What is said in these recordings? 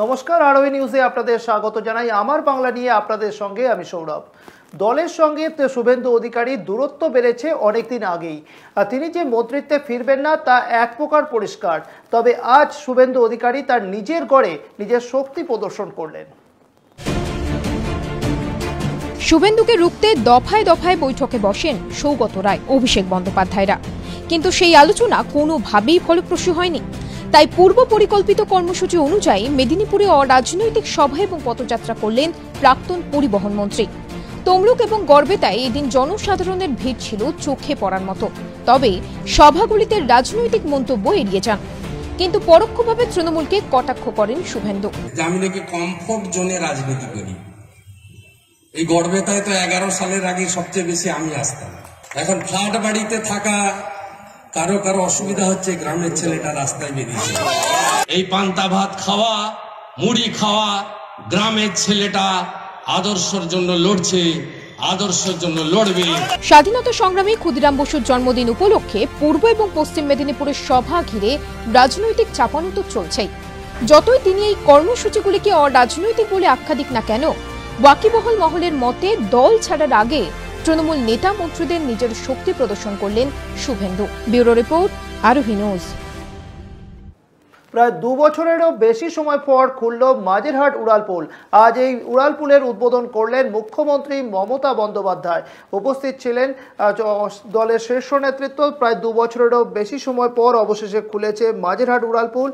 নমস্কার, আরোহী নিউজে আপনাদের স্বাগত জানাই। আমার বাংলা নিয়ে আপনাদের সঙ্গে আমি সৌরভ। দলের সঙ্গে শুভেন্দু অধিকারীর দূরত্ব বেড়েছে অনেকদিন আগেই, আর তিনি যে মন্ত্রিত্বে ফিরবেন না তা এক প্রকার পরিষ্কার। তবে আজ শুভেন্দু অধিকারী তার নিজের গড়ে নিজের শক্তি প্রদর্শন করলেন। শুভেন্দুকে রুখতে দফায় দফায় বৈঠকে বসেন সৌগত রায়, অভিষেক বন্দ্যোপাধ্যায়রা, কিন্তু সেই আলোচনা কোনোভাবেই ফলপ্রসূ হয়নি। তাই পূর্ব পরিকল্পিত কর্মসূচি অনুযায়ী মেদিনীপুরে অরাজনৈতিক সভা এবং পদযাত্রা করলেন প্রাক্তন পরিবহন মন্ত্রী। তমলুক এবং গড়বেতায় এদিন জনসাধারণের ভিড় ছিল চোখে পড়ার মতো। তবে সভাগুলিতে রাজনৈতিক মন্তব্য এড়িয়ে যান, কিন্তু পরোক্ষভাবে তৃণমূলকে কটাক্ষ করেন শুভেন্দু। আমি নাকি কমফোর্ট জোনে রাজনীতি করি। এই গড়বেতায় তো 11 সালের আগে সবচেয়ে বেশি আমি আসতাম। এখন ফ্ল্যাট বাড়িতে থাকা কারো কারো অসুবিধা হচ্ছে, গ্রামের ছেলেটা রাস্তায় বেরিয়েছে। এই পান্তা ভাত খাওয়া, মুড়ি খাওয়া, গ্রামের ছেলেটা আদর্শের জন্য লড়ছে, আদর্শের জন্য লড়বে। স্বাধীনতা সংগ্রামী ক্ষুদিরাম বসুর জন্মদিন উপলক্ষে পূর্ব এবং পশ্চিম মেদিনীপুরের সভা ঘিরে রাজনৈতিক চাপানুতর চলছেই। যতই তিনি এই কর্মসূচিগুলিকে অরাজনৈতিক বলে আখ্যা দিক না কেন, ওয়াকিবহল মহলের মতে দল ছাড়ার আগে তৃণমূল নেতা মন্ত্রীদের নিজের শক্তি প্রদর্শন করলেন শুভেন্দু। ব্যুরো রিপোর্ট, আরোহী নিউজ। প্রায় 2 বছরেরও বেশি সময় পর খুলল মাঝেরহাট উড়ালপুল। আজ এই উড়ালপুলের উদ্বোধন করলেন মুখ্যমন্ত্রী মমতা বন্দ্যোপাধ্যায়। উপস্থিত ছিলেন দলের শীর্ষ নেতৃত্ব। প্রায় 2 বছরেরও বেশি সময় পর অবশেষে খুলেছে মাঝেরহাট উড়ালপুল।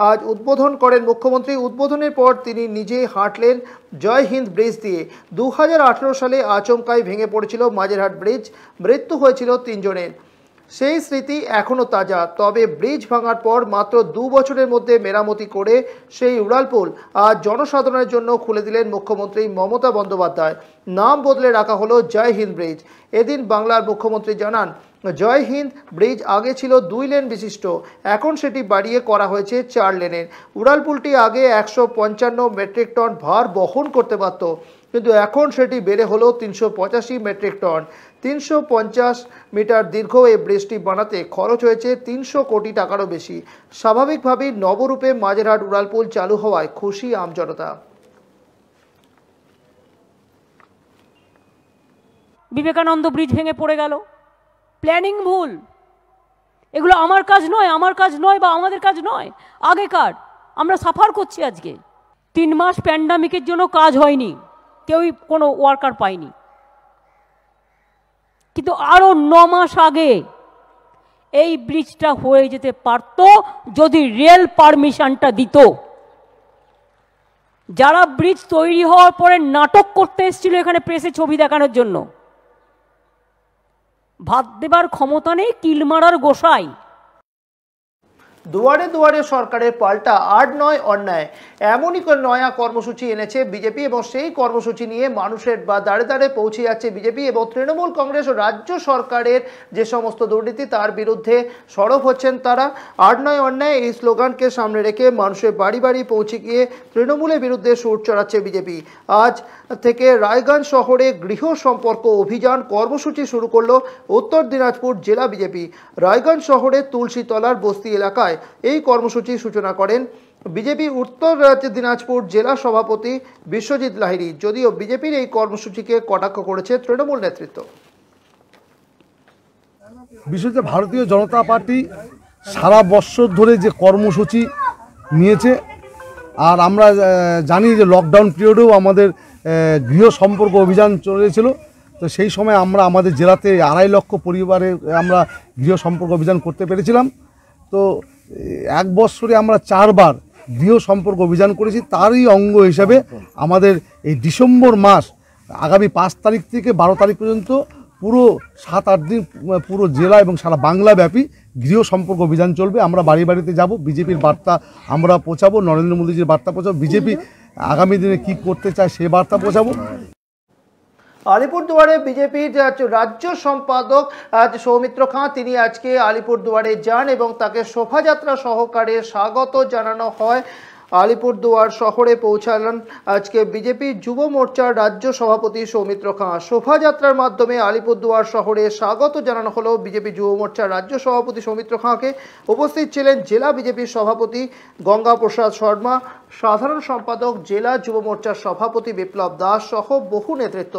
আজ উদ্বোধন করেন মুখ্যমন্ত্রী। উদ্বোধনের পর তিনি নিজেই হাঁটলেন জয় হিন্দ ব্রিজ দিয়ে। 2018 সালে আচমকাই ভেঙে পড়েছিল মাঝেরহাট ব্রিজ, মৃত্যু হয়েছিল 3 জনের। সেই স্মৃতি এখনও তাজা। তবে ব্রিজ ভাঙার পর মাত্র 2 বছরের মধ্যে মেরামতি করে সেই উড়ালপুল আজ জনসাধারণের জন্য খুলে দিলেন মুখ্যমন্ত্রী মমতা বন্দ্যোপাধ্যায়। নাম বদলে রাখা হলো জয় হিন্দ ব্রিজ। এদিন বাংলার মুখ্যমন্ত্রী জানান, জয় হিন্দ ব্রিজ আগে ছিল 2 লেন বিশিষ্ট, এখন সেটি বাড়িয়ে করা হয়েছে 4 লেনের। উড়ালপুলটি আগে 155 মেট্রিক টন ভার বহন করতে পারত, কিন্তু এখন সেটি বেড়ে হলো 385 মেট্রিক টন। 350 মিটার দীর্ঘ এই ব্রিজটি বানাতে খরচ হয়েছে 300 কোটি টাকারও বেশি। স্বাভাবিকভাবেই নবরূপে মাঝেরহাট উড়ালপুল চালু হওয়ায় খুশি আমজনতা। বিবেকানন্দ ব্রিজ ভেঙে পড়ে গেল, প্ল্যানিং ভুল। এগুলো আমার কাজ নয় বা আমাদের কাজ নয়, আগেকার। আমরা সাফার করছি আজকে। 3 মাস প্যান্ডামিকের জন্য কাজ হয়নি, কেউই কোনো ওয়ার্কার পায়নি, কিন্তু আরো 9 মাস আগে এই ব্রিজটা হয়ে যেতে পারত যদি রেল পারমিশনটা দিত। যারা ব্রিজ তৈরি হওয়ার পরে নাটক করতে এসেছিল এখানে প্রেসে ছবি দেখানোর জন্য, ভাত দেবার ক্ষমতা নেই, কিল মারার গোসাই। দুয়ারে দুয়ারে সরকারের পাল্টা, আর নয় অন্যায়, এমনই নয়া কর্মসূচি এনেছে বিজেপি, এবং সেই কর্মসূচি নিয়ে মানুষের দাঁড়ে দাঁড়ে পৌঁছে যাচ্ছে বিজেপি এবং তৃণমূল কংগ্রেস ও রাজ্য সরকারের যে সমস্ত দুর্নীতি তার বিরুদ্ধে সরব হচ্ছেন তারা। আর নয় অন্যায় এই স্লোগানকে সামনে রেখে মানুষের বাড়ি বাড়ি পৌঁছে গিয়ে তৃণমূলের বিরুদ্ধে সুর চড়াচ্ছে বিজেপি। আজ থেকে রায়গঞ্জ শহরে গৃহ সম্পর্ক অভিযান কর্মসূচি শুরু করলো উত্তর দিনাজপুর জেলা বিজেপি। রায়গঞ্জ শহরের তুলসীতলার বস্তি এলাকায় এই কর্মসূচির সূচনা করেন বিজেপি উত্তর দিনাজপুর জেলা সভাপতি বিশ্বজিৎ লাহিড়ী। যদিও বিজেপির এই কর্মসূচিকে কটাক্ষ করেছে তৃণমূল নেতৃত্ব। বিশেষ করে ভারতীয় জনতা পার্টি সারা বছর ধরে যে কর্মসূচি নিয়েছে, আর আমরা জানি যে লকডাউন পিরিয়ডেও আমাদের গৃহ সম্পর্ক অভিযান চলেছিল। তো সেই সময় আমরা আমাদের জেলাতে 2.5 লক্ষ পরিবারে আমরা গৃহ সম্পর্ক অভিযান করতে পেরেছিলাম। তো 1 বছরে আমরা 4 বার গৃহ সম্পর্ক অভিযান করেছি। তারই অঙ্গ হিসাবে আমাদের এই ডিসেম্বর মাস আগামী 5 তারিখ থেকে 12 তারিখ পর্যন্ত পুরো 7-8 দিন পুরো জেলা এবং সারা বাংলা ব্যাপী গৃহ সম্পর্ক অভিযান চলবে। আমরা বাড়ি বাড়িতে যাব, বিজেপির বার্তা আমরা পৌঁছাবো, নরেন্দ্র মোদীজির বার্তা পৌঁছাবো, বিজেপি আগামী দিনে কি করতে চায় সেই বার্তা পৌঁছাবো। আলিপুরদুয়ারে বিজেপির রাজ্য সম্পাদক সৌমিত্র খাঁ তিনি আজকে আলিপুরদুয়ারে যান এবং তাকে শোভাযাত্রা সহকারে স্বাগত জানানো হয়। আলিপুরদুয়ার শহরে পৌঁছালেন আজকে বিজেপি যুব মোর্চার রাজ্য সভাপতি সৌমিত্র খাঁ। শোভাযাত্রার মাধ্যমে আলিপুরদুয়ার শহরে স্বাগত জানানো হলো বিজেপি যুব মোর্চার রাজ্য সভাপতি সৌমিত্র খাঁকে। উপস্থিত ছিলেন জেলা বিজেপির সভাপতি গঙ্গা প্রসাদ শর্মা, সাধারণ সম্পাদক জেলা যুব মোর্চার সভাপতি বিপ্লব দাস সহ বহু নেতৃত্ব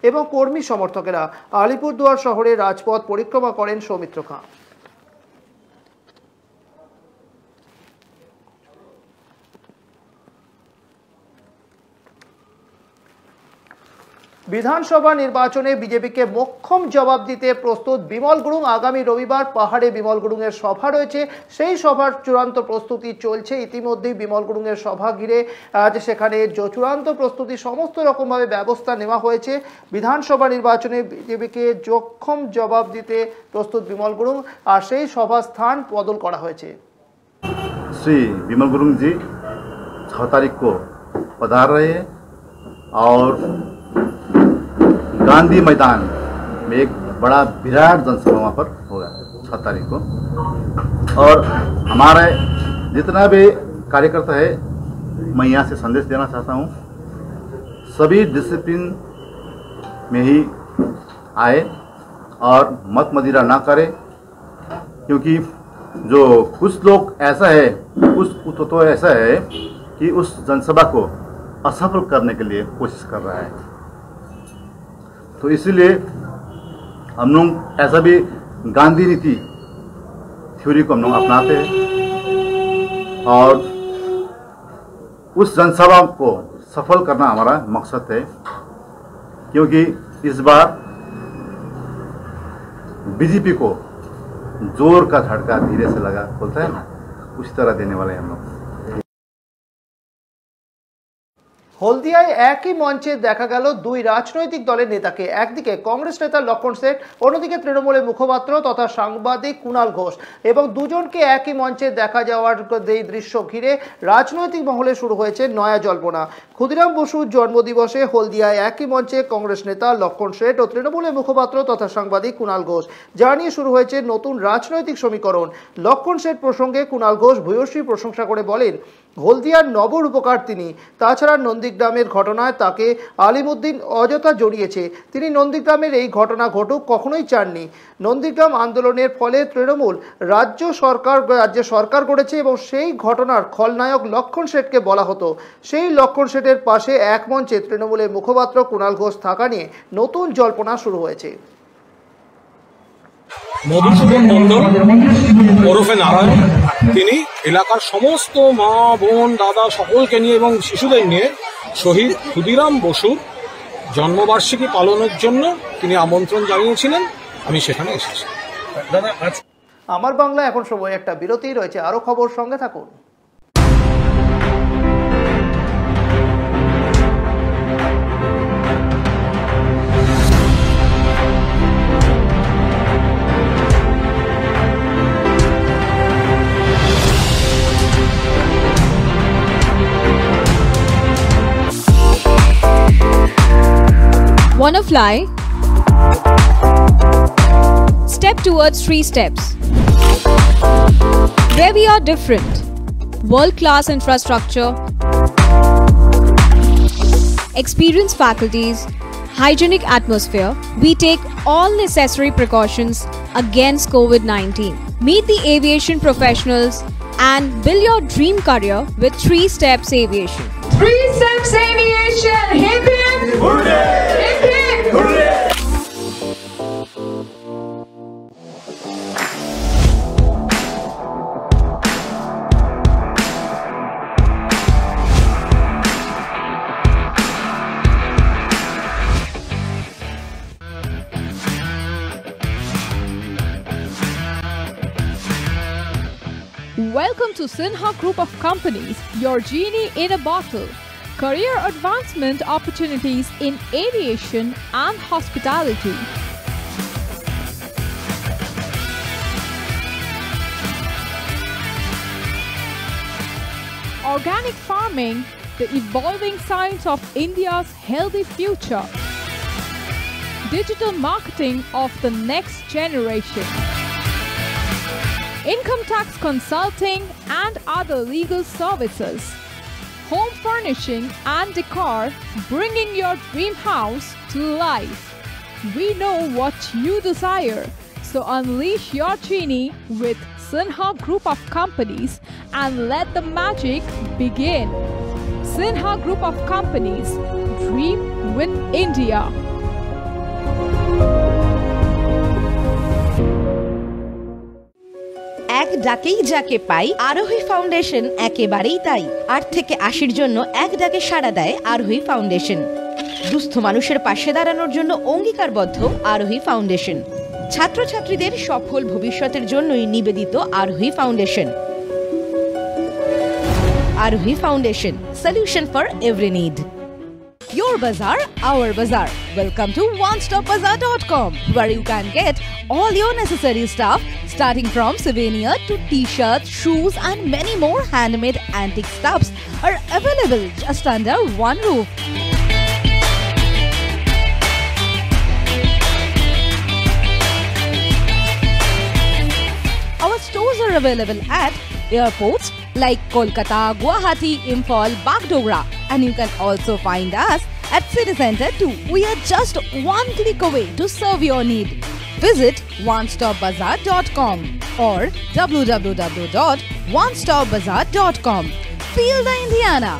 এবং কর্মী সমর্থকেরা। আলিপুরদুয়ার শহরে রাজপথ পরিক্রমা করেন সৌমিত্র খাঁ। বিধানসভা নির্বাচনে বিজেপিকে মোক্ষম জবাব দিতে প্রস্তুত বিমল গুরুং। আগামী রবিবার পাহাড়ে বিমল গুরুংয়ের সভা রয়েছে, সেই সভার চূড়ান্ত প্রস্তুতি চলছে। ইতিমধ্যেই বিমল গুরুংয়ের সভা ঘিরে আজ সেখানে চূড়ান্ত প্রস্তুতি সমস্ত রকমভাবে ব্যবস্থা নেওয়া হয়েছে। বিধানসভা নির্বাচনে বিজেপিকে মোক্ষম জবাব দিতে প্রস্তুত বিমল গুরুং, আর সেই সভা স্থান বদল করা হয়েছে। श्री विमल गुरुंग जी 6 तारीख को पधार रहे हैं और गांधी मैदान में एक बड़ा विराट जनसभा वहाँ पर होगा 6 तारीख को। और हमारे जितना भी कार्यकर्ता है, मैं यहाँ से संदेश देना चाहता हूँ, सभी डिसिप्लिन में ही आए और मत मदिरा ना करें, क्योंकि जो कुछ लोग ऐसा है, कुछ तो ऐसा है कि उस जनसभा को असफल करने के लिए कोशिश कर रहा है। तो इसीलिए हम लोग ऐसा भी गांधी नीति थ्योरी को हम लोग अपनाते हैं और उस जनसभा को सफल करना हमारा मकसद है, क्योंकि इस बार बीजेपी को जोर का झटका धीरे से लगा, बोलता है ना, उसी तरह देने वाले हैं हम लोग। হলদিয়ায় একই মঞ্চে দেখা গেল দুই রাজনৈতিক দলের নেতাকে। একদিকে কংগ্রেস নেতা লক্ষণ শেঠ, অন্যদিকে তৃণমূলের মুখপাত্র তথা সাংবাদিক কুণাল ঘোষ, এবং দুজনকে একই মঞ্চে দেখা যাওয়ার এই দৃশ্য ঘিরে রাজনৈতিক মহলে শুরু হয়েছে নয়া জল্পনা। ক্ষুদিরাম বসুর জন্মদিবসে হলদিয়ায় একই মঞ্চে কংগ্রেস নেতা লক্ষণ শেঠ ও তৃণমূলের মুখপাত্র তথা সাংবাদিক কুণাল ঘোষ, যা নিয়ে শুরু হয়েছে নতুন রাজনৈতিক সমীকরণ। লক্ষণ শেঠ প্রসঙ্গে কুণাল ঘোষ ভূয়সী প্রশংসা করে বলেন, হলদিয়ার নবরূপকার তিনি। তাছাড়া নন্দীগ্রামের ঘটনায় তাকে আলিমুদ্দিন অযথা জড়িয়েছে। তিনি নন্দীগ্রামের এই ঘটনা ঘটুক কখনোই চাননি। নন্দীগ্রাম আন্দোলনের ফলে তৃণমূল রাজ্যে সরকার গড়েছে এবং সেই ঘটনার খলনায়ক লক্ষণ শেঠকে বলা হতো। সেই লক্ষণ শেঠের পাশে এক মঞ্চে তৃণমূলের মুখপাত্র কুণাল ঘোষ থাকা নিয়ে নতুন জল্পনা শুরু হয়েছে। মধুসূদন মন্ডল ওরফে নারায়ণ, তিনি এলাকার সমস্ত মা বোন দাদা সকলকে নিয়ে এবং শিশুদের নিয়ে শহীদ ক্ষুদিরাম বসুর জন্মবার্ষিকী পালনের জন্য তিনি আমন্ত্রণ জানিয়েছিলেন। আমি সেখানে এসেছি। আমার বাংলা এখন সময় একটা বিরতি রয়েছে, আরো খবর সঙ্গে থাকুন। Wanna fly? Step towards 3 steps. Where we are different. World-class infrastructure, experienced faculties, hygienic atmosphere, we take all necessary precautions against COVID-19. Meet the aviation professionals and build your dream career with 3 Steps Aviation. 3 Steps Aviation! Hip hip! Hooray! Hip hip! Hooray! Welcome to Sinha Group of Companies, your genie in a bottle. Career advancement opportunities in aviation and hospitality. Organic farming, the evolving science of India's healthy future. Digital marketing of the next generation. Income tax consulting and other legal services. home furnishing and decor, bringing your dream house to life. We know what you desire, so unleash your genie with Sinha Group of Companies and let the magic begin. Sinha Group of Companies, dream with India. এক ডাকেই যাকে পাই, আরোহী foundation একেবারেই তাই। 8 থেকে 80-র জন্য এক ডাকে সাড়া দেয় আরোহী ফাউন্ডেশন। দুস্থ মানুষের পাশে দাঁড়ানোর জন্য অঙ্গীকারবদ্ধ আরোহী ফাউন্ডেশন। ছাত্রছাত্রীদের সফল ভবিষ্যতের জন্যই নিবেদিত আরোহী ফাউন্ডেশন। আরোহী foundation, solution for every need. Your bazaar, our bazaar. Welcome to onestopbazaar.com, where you can get all your necessary stuff, starting from souvenir to t-shirts, shoes and many more handmade antique stuffs are available just under one roof. Our stores are available at airports like Kolkata, Guwahati, Imphal, Bagdogra, and you can also find us at City Center too. We are just one click away to serve your need. Visit onestopbazaar.com or www.onestopbazaar.com. Feel the Indiana.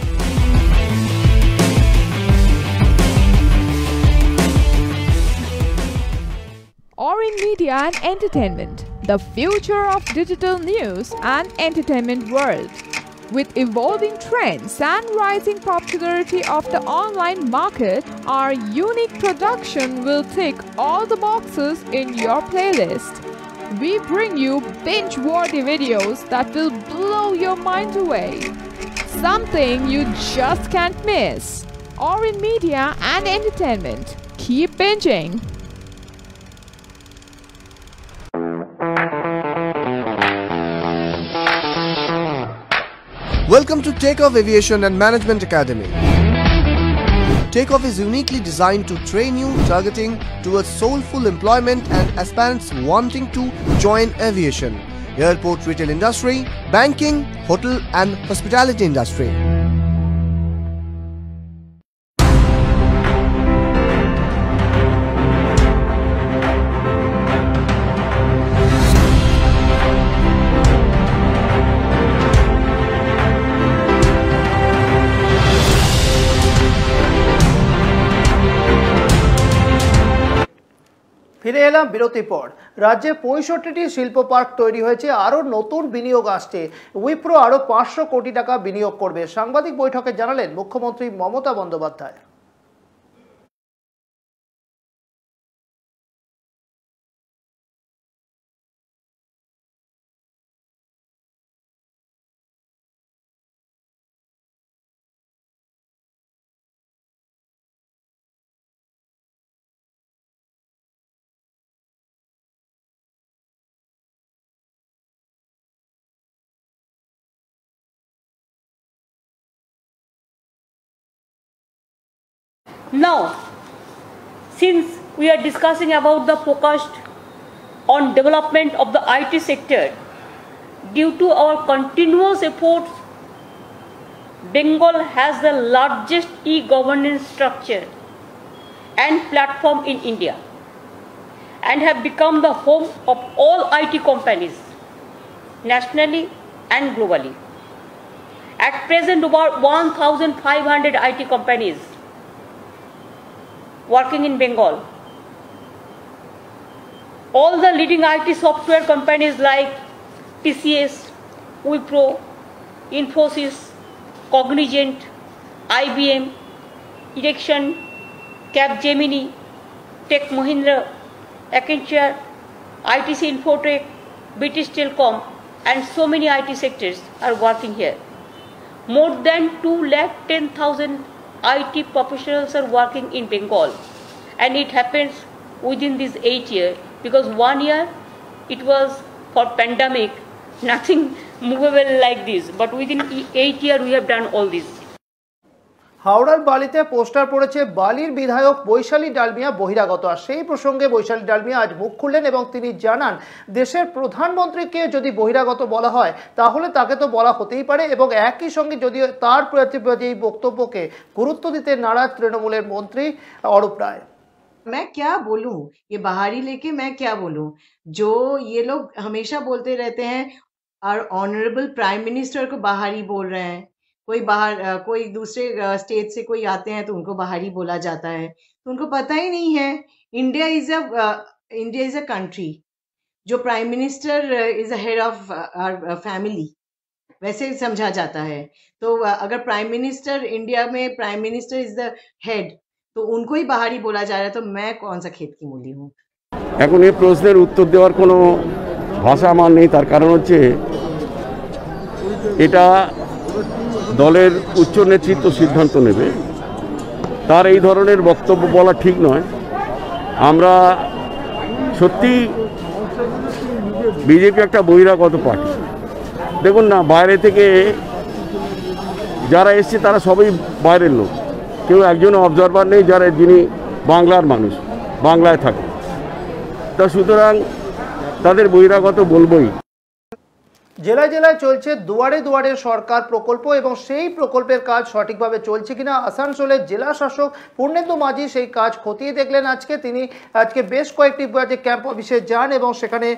Orin Media and Entertainment, the future of digital news and entertainment world. With evolving trends and rising popularity of the online market, our unique production will tick all the boxes in your playlist. We bring you binge-worthy videos that will blow your mind away. Something you just can't miss. Orin Media and Entertainment. Keep binging. Welcome to Takeoff Aviation and Management Academy. Takeoff is uniquely designed to train you, targeting towards soulful employment and aspirants wanting to join aviation, airport retail industry, banking, hotel and hospitality industry. ফিরে এলাম বিরতির পর। রাজ্যে 65টি শিল্প park তৈরি হয়েছে, আরও নতুন বিনিয়োগ আসছে। উইপ্রো আরও 500 কোটি টাকা বিনিয়োগ করবে। সাংবাদিক বৈঠকে জানালেন মুখ্যমন্ত্রী Mamata Bandyopadhyay. Now, since we are discussing about the focus on development of the IT sector, due to our continuous efforts, Bengal has the largest e-governance structure and platform in India and have become the home of all IT companies nationally and globally. At present, about 1,500 IT companies working in Bengal. All the leading IT software companies like TCS, Wipro, Infosys, Cognizant, IBM, Ericsson, Capgemini, Tech Mahindra, Accenture, ITC Infotech, British Telecom, and so many IT sectors are working here. More than 210,000 IT professionals are working in Bengal, and it happens within this 8 years, because 1 year it was for pandemic, nothing movable like this, but within 8 years we have done all this. হাওড়ার বালিতে poster পড়েছে বালির বিধায়ক বৈশালী ডালমিয়া বহিরাগত। আর সেই প্রসঙ্গে বৈশালী ডালমিয়া আজ মুখ খুললেন এবং তিনি জানান, দেশের প্রধানমন্ত্রীকে যদি বহিরাগত বলা হয় তাহলে তাকে তো বলা হতেই পারে, এবং একই সঙ্গে যদিও তার প্রতি এই বক্তব্যকে গুরুত্ব দিতে নারাজ তৃণমূলের মন্ত্রী অরূপ রায়। मैं क्या बोलूं, ये बाहरी लेके मैं क्या बोलूं। जो ये लोग हमेशा बोलते रहते हैं और ऑनरेबल प्राइम मिनिस्टर को बाहरी बोल रहे हैं, कोई दूसरे स्टेट से कोई आते हैं तो उनको बाहरी बोला जाता है, तो उनको पता ही नहीं है इंडिया इज अ कंट्री, जो prime minister is a head of our family वैसे समझा जाता है। तो अगर प्राइम मिनिस्टर इंडिया में prime minister is the head तो उनको ही बाहरी बोला जा रहा है, तो मैं कौन सा खेत की मूली हूँ। এখন এই প্রশ্নের উত্তর দেওয়ার কোনো ভাষা আমার নেই। তার কারণ হচ্ছে এটা দলের উচ্চ নেতৃত্ব সিদ্ধান্ত নেবে, তার এই ধরনের বক্তব্য বলা ঠিক নয়। আমরা সত্যি বিজেপি একটা বহিরাগত পার্টি। দেখুন না, বাইরে থেকে যারা এসছে তারা সবই বাইরের লোক, কেউ একজন অবজারভার নেই যিনি বাংলার মানুষ, বাংলায় থাকে। তা সুতরাং তাদের বহিরাগত বলবই। জেলায় জেলায় চলছে দুয়ারে দুয়ারে সরকার প্রকল্প, এবং সেই প্রকল্পের কাজ সঠিকভাবে চলছে কিনা আসানসোলের জেলা শাসক পূর্ণেন্দু মাঝি সেই কাজ খতিয়ে দেখলেন। তিনি আজকে বেশ কয়েকটি ক্যাম্প অফিসে যান এবং সেখানে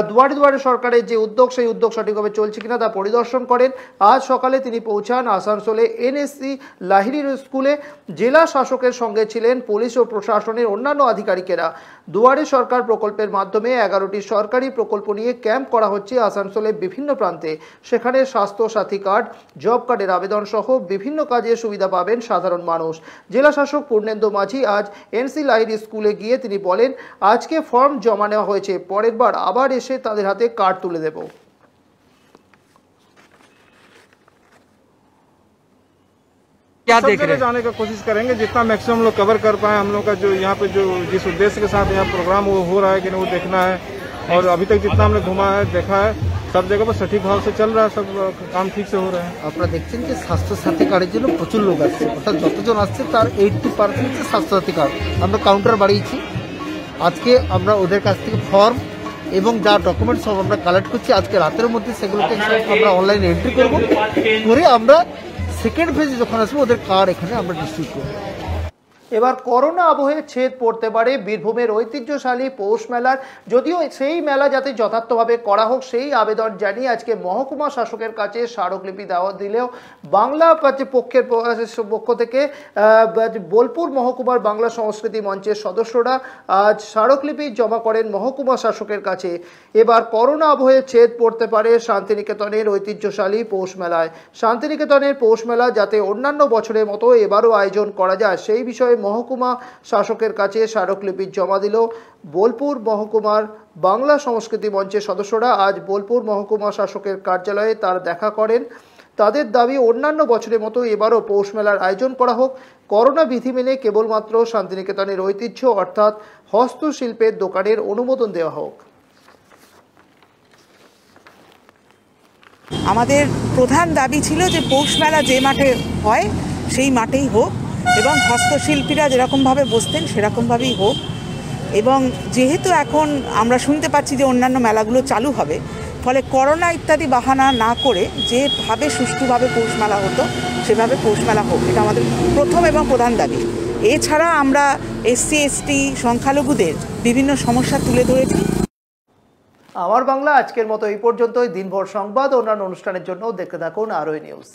দুয়ারে দুয়ারে সরকারের যে উদ্যোগ, সেই উদ্যোগ সঠিকভাবে চলছে কিনা তা পরিদর্শন করেন। আজ সকালে তিনি পৌঁছান আসানসোলে এনএসসি লাহিড়ী স্কুলে। জেলা শাসকের সঙ্গে ছিলেন পুলিশ ও প্রশাসনের অন্যান্য আধিকারিকেরা। দুয়ারে সরকার প্রকল্পের মাধ্যমে 11টি সরকারি প্রকল্প নিয়ে ক্যাম্প করা হচ্ছে আসানসোলের বিভিন্ন প্রান্তে। সেখানে স্বাস্থ্য সাথী কার্ড, জব কার্ডের আবেদন সহ বিভিন্ন কাজে সুবিধা পাবেন সাধারণ মানুষ। জেলা শাসক পূর্ণেন্দু মাঝি আজ এনসি লাহিড়ী স্কুলে গিয়ে তিনি বলেন, আজকে ফর্ম জমা নেওয়া হয়েছে, পরের বার আবার এসে তাদের হাতে কার্ড তুলে দেব। सब जगह जाने का कोशिश करेंगे, जितना मैक्सिमम लोग कवर कर पाए। हम लोग का जो यहाँ पे जो जिस उद्देश्य के साथ यहाँ प्रोग्राम वो हो रहा है कि नहीं वो देखना है, और अभी तक जितना हमने घुमा है देखा है सब जगह पर सटीक भाव से चल रहा है, सब काम ठीक से हो रहे हैं। আপনারা দেখছেন যে স্বাস্থ্য সাথী কার্ডের জন্য প্রচুর লোক আসছে, অর্থাৎ যতজন আসছে তার 80% হচ্ছে স্বাস্থ্য সাথী কার্ড। আমরা কাউন্টার বাড়িয়েছি, আজকে আমরা ওদের কাছ থেকে ফর্ম এবং যা ডকুমেন্টস সব আমরা কালেক্ট করছি। আজকে রাতের মধ্যে সেগুলোকে আমরা অনলাইনে এন্ট্রি করব, করে আমরা সেকেন্ড ফেজে যখন আসবো ওদের কার্ড এখানে আমরা ডিস্ট্রিবিউট করবো। এবার করোনা আবহে ছেদ পড়তে পারে বীরভূমের ঐতিহ্যশালী পৌষ মেলার। যদিও সেই মেলা যাতে যথার্থভাবে করা হোক সেই আবেদন জানিয়ে আজকে মহকুমা শাসকের কাছে স্মারকলিপি দেওয়া দিলেও বাংলা পক্ষের পক্ষ থেকে বোলপুর মহকুমার বাংলা সংস্কৃতি মঞ্চের সদস্যরা আজ স্মারকলিপি জমা করেন মহকুমা শাসকের কাছে। এবার করোনা আবহে ছেদ পড়তে পারে শান্তিনিকেতনের ঐতিহ্যশালী পৌষ মেলায়। শান্তিনিকেতনের পৌষ মেলা যাতে অন্যান্য বছরের মতো এবারও আয়োজন করা যায় সেই বিষয়ে মহকুমা শাসকের কাছে স্মারকলিপি জমা দিল বোলপুর মহকুমার বাংলা সংস্কৃতি মঞ্চের সদস্যরা। আজ বোলপুর মহকুমা শাসকের কার্যালয়ে তারা দেখা করেন। তাদের দাবি অন্যান্য বছরের মতো এবারও পৌষ মেলার আয়োজন করা হোক, করোনা বিধি মেনে কেবলমাত্র শান্তিনিকেতনের ঐতিহ্য অর্থাৎ হস্তশিল্পের দোকানের অনুমোদন দেওয়া হোক। আমাদের প্রধান দাবি ছিল যে পৌষ মেলা যে মাঠে হয় সেই মাঠেই হোক, এবং হস্তশিল্পীরা যেরকমভাবে বসতেন সেরকমভাবেই হোক। এবং যেহেতু এখন আমরা শুনতে পাচ্ছি যে অন্যান্য মেলাগুলো চালু হবে, ফলে করোনা ইত্যাদি বাহানা না করে যেভাবে সুষ্ঠুভাবে পৌষ মেলা হতো সেভাবে পৌষ মেলা হোক, এটা আমাদের প্রথম এবং প্রধান দাবি। এছাড়া আমরা এসসি এসটি সংখ্যালঘুদের বিভিন্ন সমস্যা তুলে ধরেছি। আমার বাংলা আজকের মতো এই পর্যন্তই। দিনভর সংবাদ অন্যান্য অনুষ্ঠানের জন্য দেখতে থাকুন আরোই নিউজ।